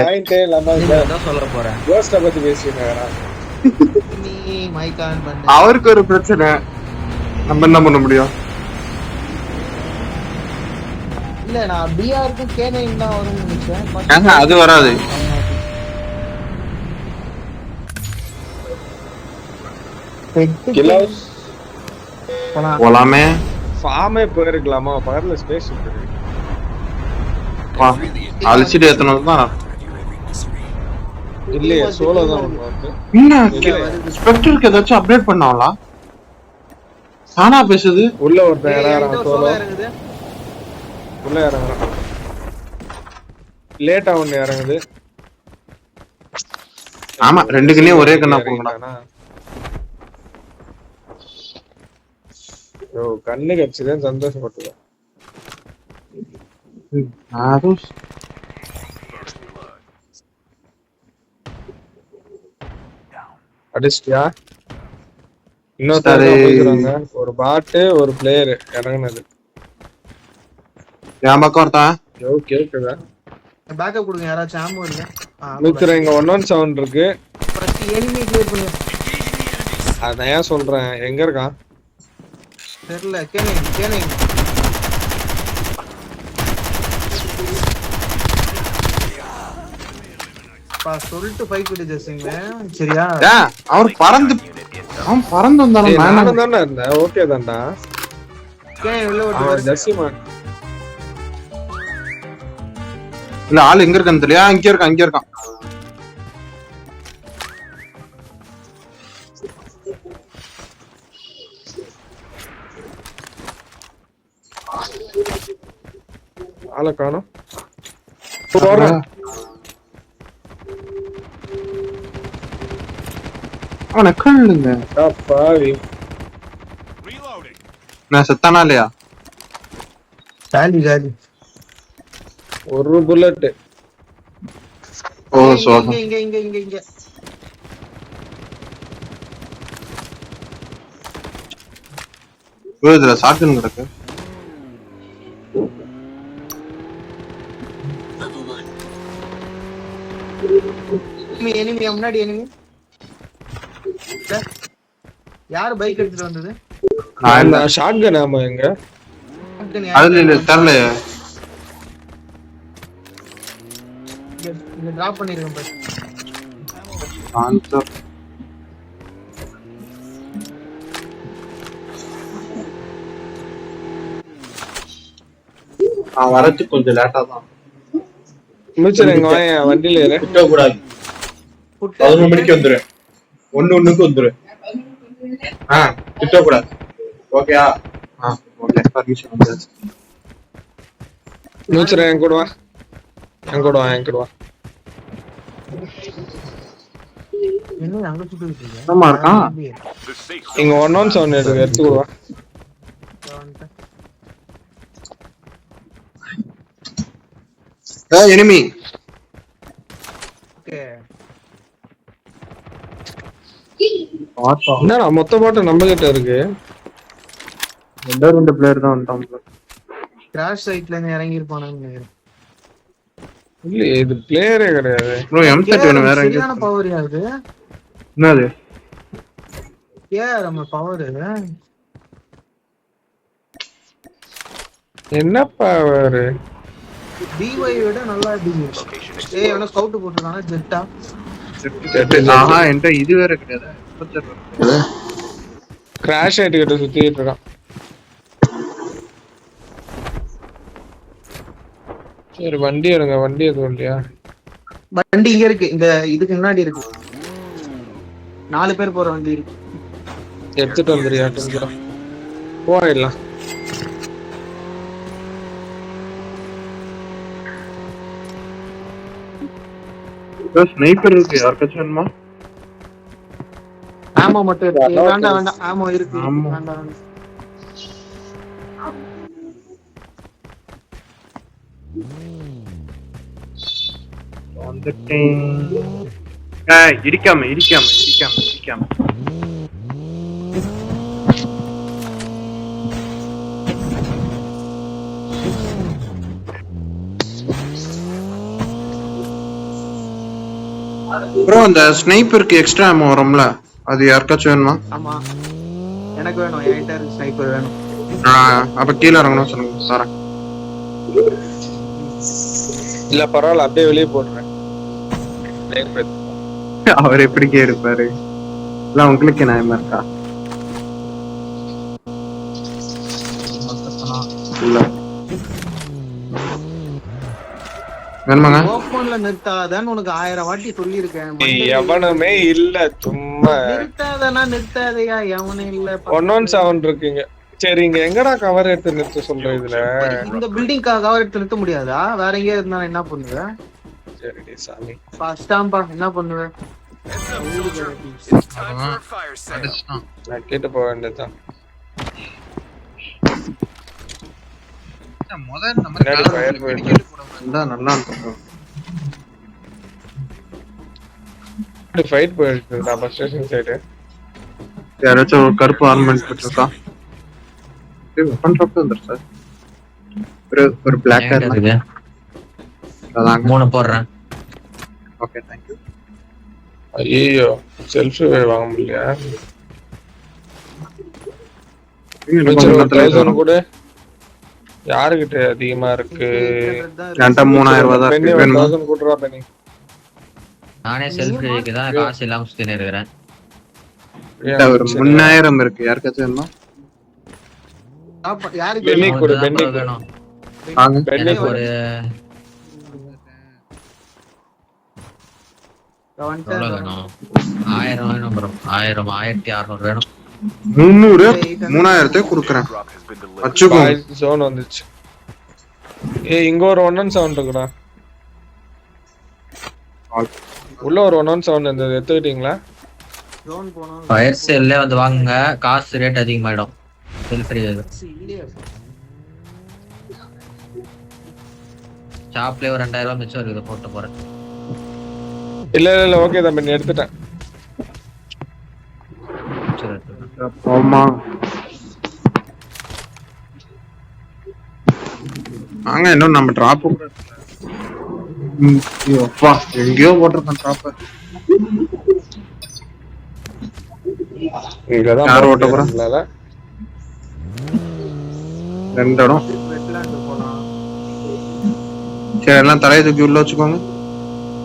பாயிண்டே இல்லாம சொல்ல போறேன் கோஸ்ட பத்தி பேசினாரா நீ மைக் ஆன் பண்ணு. அவருக்கு ஒரு பிரச்சனை, நம்ம என்ன பண்ண முடியும்? இல்ல நான் பிஆருக்கும் கேனையும் தான் வரும்னு நினைச்சேன். அது வராது. போலாமே. ஃபார்மே போயிருக்கலாமா? பக்கத்துல ஸ்பேஸ் இருக்கு. அழிச்சிட்டு ஏத்தணும் தான். இல்லையே சோலோ தான் வந்து. என்ன ஸ்பெக்டருக்கு ஏதாச்சும் அப்டேட் பண்ணாங்களா? சானா பேசுது. உள்ள ஒருத்தன் ஏறாராம் சோலோ. உள்ள ஏறாராம். லேட்டா ஒன்னு இறங்குது. ஆமா, ரெண்டு கண்ணையும் ஒரே கண்ணா போங்கடா. ஓ, கண்ணு கடிச்சதே சந்தோஷப்பட்டுவேன். அடிச்சிட்டியா? இன்னொருத்தர் ஒரு பாட்டு ஒரு பிளேயர் இறங்குனது. என் பக்கம் ஒருத்தன். கேக்குதா? பேக்கப் கொடுங்க யாராச்சும். ஆமோ இல்ல மிச்சர் இங்க 117 இருக்கு. ஃபர்ஸ்ட் எனிமி கிளியர் பண்ணு. அதான் ஏன் சொல்றேன். எங்க இருக்கான் தெரியல. கேனை பா சொல்லிட்டு ஃபைட் பண்ணி ஜெஸ்ஸிங்க. சரியா? அவன் பறந்து வந்தானே. நானும் தானே இருந்தேன். ஓகே தான்டா. கேனை உள்ள ஓட்டு ஜெஸ்ஸிமான். இல்ல ஆள் எங்க இருக்கான்னு தெரியல. அங்க இருக்கான். ஆளை காணோம். அவனை கண்ணுங்க. நான் செத்தானா இல்லையா? ஜாலி ஒரு புல்லட். ஓ சோகம். இங்க இதுல ஷாட்கன் கிடக்கு. எனிமி முன்னாடி எனிமி. யார் பைக் எடுத்துட்டு வந்தது? நான் ஷாட்கன். ஆமா எங்க அதுல இல்ல தெரியல. இங்க டிராப் பண்ணிருக்கேன் பை. ஆன்சர் வரது கொஞ்சம் லேட்டா தான். மிச்சர் எங்க வாங்க வண்டியில ஏற. கிட்ட கூடாது. 11 மணிக்கு வந்துரு. 1:1க்கு வந்துரு. கிட்ட கூடாது. ஓகேயா? ஓகே பர்மிஷன் வந்துச்சு. மிச்சர் என் கூட வா. என் கூட வா. என்ன அங்க சுத்தி இருக்கீங்க? என்னமா இருக்கான்? இங்க 117 எடுத்து வா. எனிமி. ஓகே. என்னடா மொத்த பாட்டு நம்ம கிட்ட இருக்கு. ரெண்டு பிளேயர் தான் வந்துட்டாங்க. கிராஷ் சைட்ல இருந்து இறங்கி இருப்பானுன்னு நினைக்கிறேன். இல்ல இது பிளேயரே கிடையாது. ப்ரோ M31 வேற எங்க? சரியான பவர் யாரு? என்னது? நம்ம பவர் என்ன பவர்? டிஒய் விட நல்லா டிஎஸ். அவன ஸ்கவுட் போட்டுறானா ஜெட்டா. என்கிட்ட இது வேற கிடையாது. கிராஷ் ஆயிட்டு கிட்ட சுத்திட்டு இருக்கான். சரி வண்டி எடுங்க. வண்டி எதுவும் இல்லையா? வண்டி இங்க இருக்கு. இந்த இதுக்கு முன்னாடி இருக்கு. 4 பேர் போற வண்டி இருக்கு. எடுத்துட்டு வந்துறியா? போயிடலாம். ஸ்னைப்பர் இருக்கு. யாருக்காச்சும் வேணுமா? ஆமா மட்டும் இருக்கு. வேண்டாம். ஆமா இருக்கு. வேண்டாம். இடிக்காம ப்ரோ அந்த ஸ்னைப்பருக்கு எக்ஸ்ட்ரா அமௌண்ட் வரும்ல, அது யாருக்காச்சும் வேணுமா? ஆமா எனக்கு வேணும், என்கிட்ட இருக்கு ஸ்னைப்பர் வேணும். அப்ப கீழே இறங்கணும் சொல்லுங்க சார். இல்ல பரவாயில்ல, அப்படியே வெளியே போடுறேன். அவர் எப்படி கேட்பாரு? இல்ல உங்களுக்கு நியாயமா இருக்கா? இல்ல வேணுமாங்க? ஓப்பன்ல நிறுத்தாதன்னு உனக்கு 1000 வாட்டி சொல்லியிருக்கேன். எவனுமே இல்ல, சும்மா நிறுத்தாதனா நிறுத்தாதையா, எவனும் இல்ல. 117 இருக்குங்க. சரி, இங்க எங்கடா கவர் எடுத்து நிறுத்த சொல்ற? இதுல இந்த பில்டிங் கவர் எடுத்து நிறுத்த முடியாதா? வேற எங்கேயா இருந்தா என்ன பண்ணுவேன்? சரிடி சாமி, ஃபர்ஸ்டாம்பா என்ன பண்ணுவேன்? நான் கேட்டு போக வேண்டியதுதான். பின்னாடி fire போயிடுது. நல்லா இருக்கும். ஃபைட் போயிருக்கு நம்ம ஸ்டேஷன் சைடு. யாராச்சும் ஒரு கருப்பு ஆர்மெண்ட் வச்சிருக்கா? வெப்பன் ஷாப் வந்துரு சார். ஒரு பிளாக் கலர் இருக்கு. அதாங்க 3 போடுறேன். Okay thank you. ஐயோ, செல்ஃப் வாங்க முடியலையா? கூட யாருகிட்ட அதிகமா இருக்கு? என்கிட்ட 3000 ரூபாய் தான் பென்னி இருக்கு. வேணுமா? 1000 கூட்டுறா பென்னி. நானே செல்ஃப் ரிவ்யூக்கு தான் காசு இல்லாம சுத்தினே இருக்கிறேன். என்கிட்ட ஒரு 3000 இருக்கு. யாருக்காச்சும் வேணுமா? யாருக்கு பென்னி வேணும்? கூட பென்னி வேணும். வாங்க. பென்னி எனக்கு ஒரு எவ்வளவு வேணும்? 1000 வேணும் ப்ரோ. 1000 1600 வேணும். 300 3000 குடுக்குறேன். வச்சுக்கோ. ஜோன் வந்துச்சு. ஏய், இங்க ஒரு 117 இருக்குடா. உள்ள ஒரு 117 இருந்தது, எடுத்துக்கிட்டீங்களா? ஜோன் போனோம். ஃபயர் சேல்ல வந்து வாங்குங்க, காசு ரேட் அதிகமாயிடும். செல்ஃப் ரிவ்யூ ஷாப்லயே ஒரு 2000 ரூபாய் மிச்சம் இருக்குது, போட்டு போறேன். இல்ல ஓகே தான், பென்னி எடுத்துட்டேன். சரி, ஆமா. வாங்க, இன்னும் நம்ம டிராப் கூட அப்பா எங்கேயோ போட்டிருக்கேன் டிராப். இங்கதான் யார் ஓட்ட போறா? இல்லல 2 இடம். வெட்லாண்ட் போலாம். சரி, எல்லாம் தலையை தூக்கி உள்ள வச்சுக்கோங்க.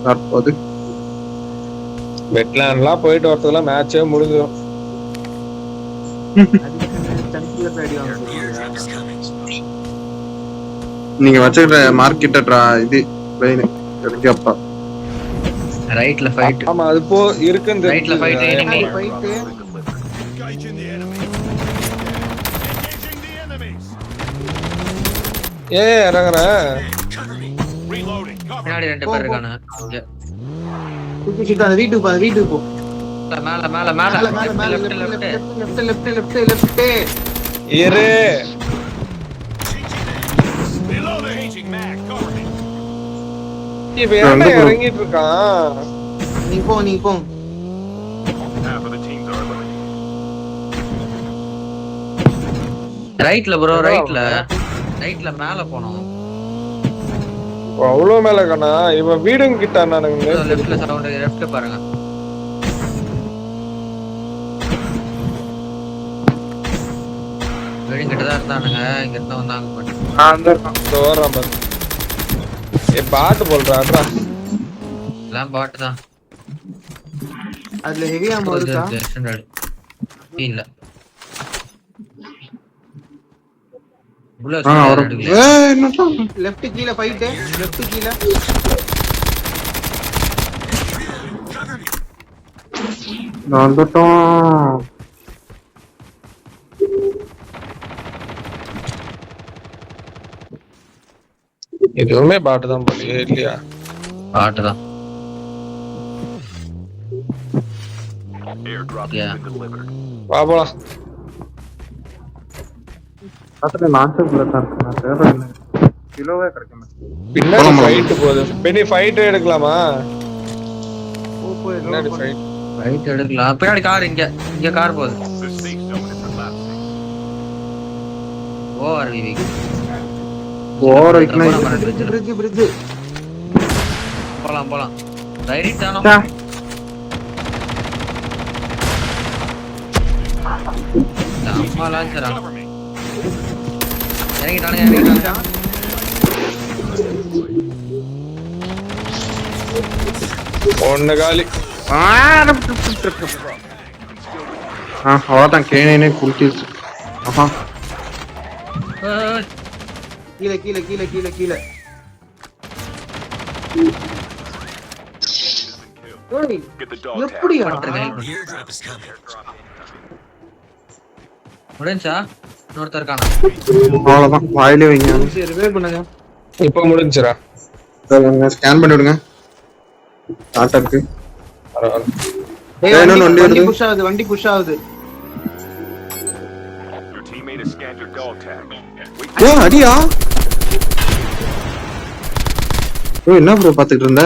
தற்போது வெட்லாண்ட்லாம் போயிட்டு வரதுக்குள்ள மேட்சே முடிஞ்சிடும். சன்கில அடி வாங்குறீங்க. நீங்க வச்சுக்கிற மார்க்கெட்ட இது ட்ரெயின் எடுக்கப்பா. ரைட்ல ஃபைட். ஆமா, அது போ இருக்குன்னு ரைட்ல ஃபைட் enemy. போயிட்டு இறங்குறேன். பின்னாடி 2 பேர் இருக்கானே. இங்க தூக்கி சுத்த அந்த வீட்டுக்கு போ, அந்த வீட்டுக்கு போ. மேல மேல மேல மேல லெஃப்ட். இரு. இவன் ஏன்டா இறங்கிட்டு இருக்கான்? நீ போ. ரைட்ல ப்ரோ, ரைட்ல மேல போணும். அவ்வளவு மேல காணா. இவன் வீடுங்க கிட்ட நானுங்க. லெஃப்ட்ல சவுண்ட், லெஃப்ட்ல பாருங்க. வீடுங்க கிட்ட தான் இருந்தானுங்க, இங்க இருந்து வந்தாங்க. பட் அந்த இருக்கான். வர்றான் பாரு. பாட்டு போல்றான்றா. எல்லாம் பாட்டு தான். அதுல ஹெவி ஆமோ இருக்கா? இல்ல லெஃப்ட் கீழ ஃபைட், லெஃப்ட் கீழ. வந்துட்டோம். எதுவுமே பாட்டு தான் போலியே, இல்லையா? பாட்டு தான். வா போலாம். பாத்துட்டு லான்ச்சர் புல்லட் தான் இருக்கு. நான் தேடுறேன். கிலோவே கிடைக்குமே. பின்னாடி ஃபைட் போகுது. பெனி ஃபைட் எடுக்கலாமா? போ பின்னாடி ஃபைட். ரைட் எடுக்கலாம். பின்னாடி கார், இங்க கார் போகுது. ஓவர் விவி. ஓவர் வைக்கணும். பிரிட்ஜ். போலாம். ரைட் தானோ அம்மா லான்ச்சரா இறங்கிட்டானுங்க ஒன்னு காலி. அவ்வளோதான் கேனே குளிச்சிருச்சு. ஆஹா கீழே கீழே கீழே கீழே கீழே. எப்படியா முடிஞ்சா இன்னொருத்தர் இருக்கானா? அவ்வளோதான் வாயிலே வைங்க. ரிவைவ் பண்ணுங்க. இப்ப முடிஞ்சுரா? ஸ்கேன் பண்ணி விடுங்க. டாட்டா இருக்கு. பரவாயில்ல. வண்டி புஷ் ஆகுது, வண்டி புஷ் ஆகுது. அடியா என்ன ப்ரோ பாத்துட்டு இருந்த?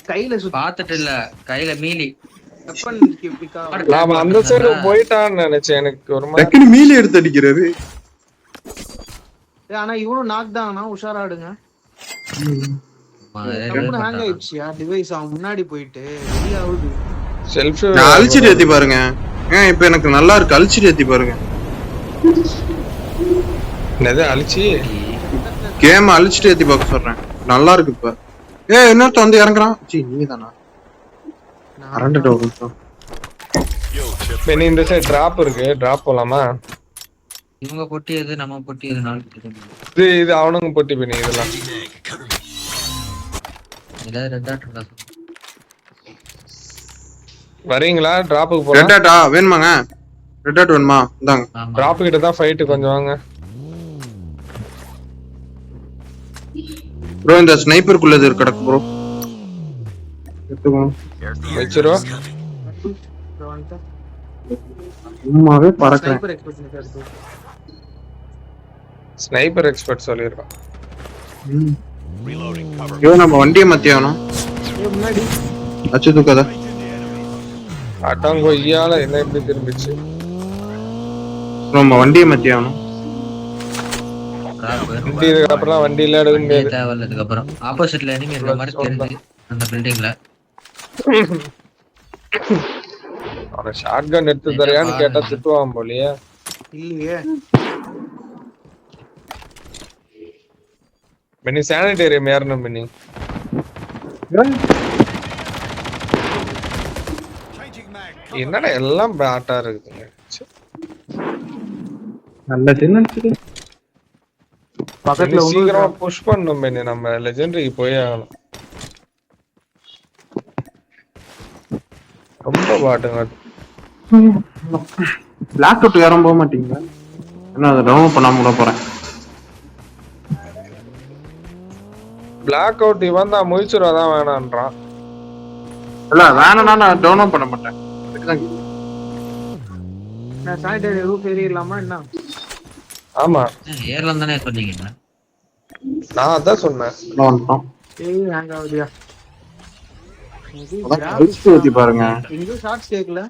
கையில பாத்துட்டு இல்ல, கையில மீலி. நாம அந்த சைடு போயிட்டான்னு நினைச்சேன். எனக்கு ஒரு மாதிரி டக்குனு மீலி எடுத்து அடிக்கிறாரு. ஆனா இவனும் நாக் தான். உஷாராடுங்க. ஹேங் ஆயிடுச்சியா டிவைஸ்? அவன் முன்னாடி போயிட்டு ரெடியாவுது. செல்ஃப் அழிச்சிட்டு ஏத்தி பாருங்க. இப்ப எனக்கு நல்லா இருக்கு. அழிச்சிட்டு ஏத்தி பாருங்க. என்னது அழிச்சி? கேம் அழிச்சிட்டு ஏத்தி பார்க்க சொல்றேன். நல்லா இருக்கு இப்ப. இன்னொருத்த வந்து இறங்குறான். நீங்க தானா? இந்த சைடு டிராப் இருக்கு. டிராப் போலாமா? இவங்க பொட்டியது நம்ம பொட்டியது நாலு. இது அவனுங்க பொட்டி பண்ணி இதெல்லாம். இல்ல ரெட் டாட் இருக்கா? வரீங்களா? டிராப்புக்கு போலாம். ரெட் டாட்டா வேணுமாங்க? ரெட் டாட் வேணுமா? இந்தாங்க. டிராப் கிட்ட தான் ஃபைட். கொஞ்சம் வாங்க ப்ரோ. இந்த ஸ்னைப்பருக்குள்ளது கிடக்கு ப்ரோ. எடுத்துக்கோங்க. வச்சிரோ. சும்மாவே பறக்கிறேன். Sniper expert சொல்லிருக்கான். நம்ம வண்டியை மத்தியானம் அச்சு தூக்காத. அட்டாங்கோ ஐயால என்ன எப்படி திரும்பிச்சு? நம்ம வண்டியை மத்தியானம். வண்டி இதுக்கப்புறம் வண்டியில எடுக்க முடியாது. தேவையில்ல. இதுக்கப்புறம் ஆப்போசிட்ல எனிமி இருக்க மாதிரி தெரிஞ்சு அந்த பில்டிங்ல அவன ஷாட்கன் எடுத்து தரையான்னு கேட்டா திட்டுவான் போலியே. இல்லையே. மினி சானிடேரியம் ஏறணும் மினி. என்னடா எல்லாம் பேட்டா இருக்குங்க. நல்ல சின்ன பக்கத்துல சீக்கிரமா புஷ் பண்ணணும் மினி. நம்ம லெஜெண்டரிக்கு போய் ஆகணும். ரொம்ப பாட்டுங்க. பிளாக் அவுட் யாரும் போக மாட்டீங்களா? என்ன அதை டவுன் பண்ணாம விட போறேன். பிளாக் அவுட் இவன் தான் முயற்சிராதான் வேணான்றான். இல்ல வேணா நான் டவுன் பண்ண மாட்டேன். நான் சானிடரி ரூஃப் ஏறிடலாமா என்ன? ஆமா ஏர்லாம் தானே சொன்னீங்க. நான் அதான் சொன்னேன். ஹேங் ஆகுதியா? ஊத்தி பாருங்க. இங்க ஷார்ட்ஸ் கேக்கல.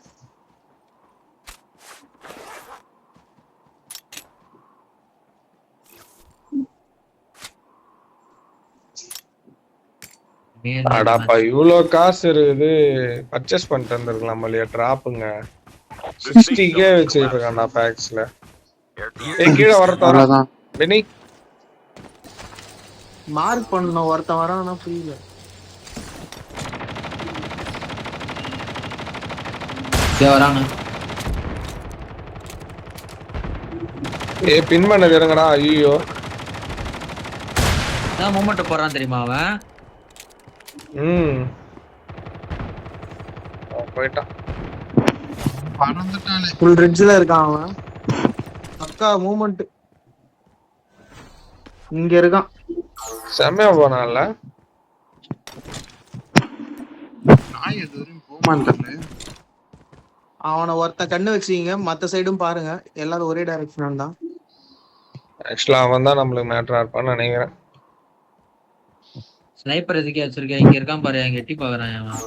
அடாப்பா இவ்வளோ காசு இருக்குது. பர்ச்சேஸ் பண்ணிட்டு வந்துருக்கலாம் இல்லையா? டிராப்புங்க 60k வச்சிருக்கான் நான் பேக்ஸ்ல. கீழே வரதான் பெனி மார்க் பண்ணணும். ஒருத்தன் வரானா புரியல. வராங்க. பின் பண்ண இருங்கடா. ஐயோ நான் மொமெண்ட் போறான் தெரியுமா அவன்? போயிட்டான். ஃபுல் ரிட்ஜ்ல இருக்கான் அவன். அக்கா மூவ்மெண்ட் இங்க இருக்கான். செம்மையா போனான்ல. அவனை ஒருத்தன் கண்ணு வச்சுக்கீங்க. மத்த சைடும் பாருங்க. எல்லாரும் ஒரே டைரக்ஷன் தான். ஆக்சுவலா அவன் தான் நம்மளுக்கு மேட்டரா இருப்பான்னு நினைக்கிறேன். ஸ்னைப்பர் எதுக்கே வச்சிருக்கேன். இங்க இருக்கான் பாரு. அங்க எட்டி பாக்குறான் அவன்.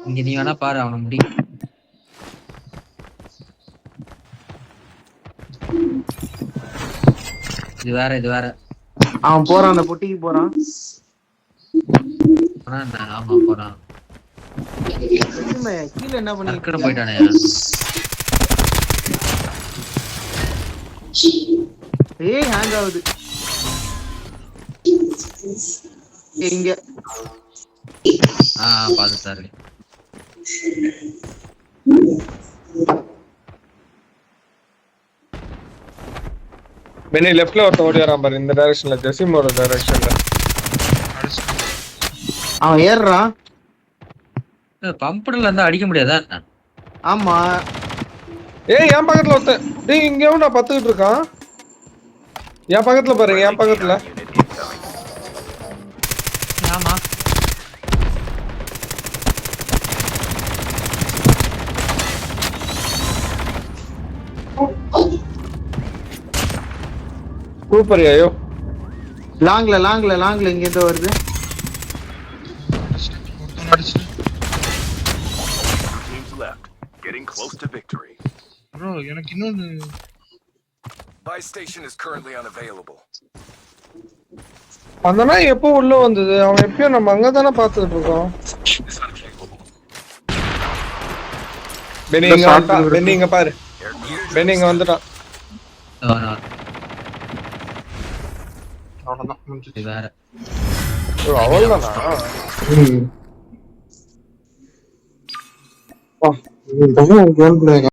இங்க நீ வேணா பாரு அவனை முடி. இது வேற. அவன் போறான். அந்த பொட்டிக்கு போறான். ஆமா போறான். கீழே என்ன டக்குனு பண்ணி போயிட்டானே. ஏய் ஹேங் ஆகுது. இங்க பாத்துட்டாரு. பெனி லெஃப்ட்ல ஒருத்த ஓடி வரான் பாரு, இந்த டைரக்ஷன்ல, ஜெசிமோட டைரக்ஷன்ல. அவன் ஏறுறான். பம்புல இருந்தா அடிக்க முடியாதா? ஆமா. ஏய் என் பக்கத்துல ஒருத்த, டேய் இங்க எவன்டா பத்துக்கிட்டு இருக்கான்? என் பக்கத்துல பாருங்க, என் பக்கத்துல. ஆமா சூப்பர் ஐயோ. லாங்ல இங்க இருந்து வருது. Getting close to victory. Bro, எனக்கு இன்னொரு Buy station is currently unavailable. அந்த நாய் எப்போ உள்ள வந்தது? அவன் எப்பயும் நம்ம அங்கதானே பாத்துட்டு இருக்கோம். பெனி இங்க வந்துட்டான், பெனி இங்க பாரு, பெனி இங்க வந்துட்டான். அவ்வளவுதான் முடிஞ்சிச்சு. வேற அவ்வளவுதானா? இந்த கேம் பிளே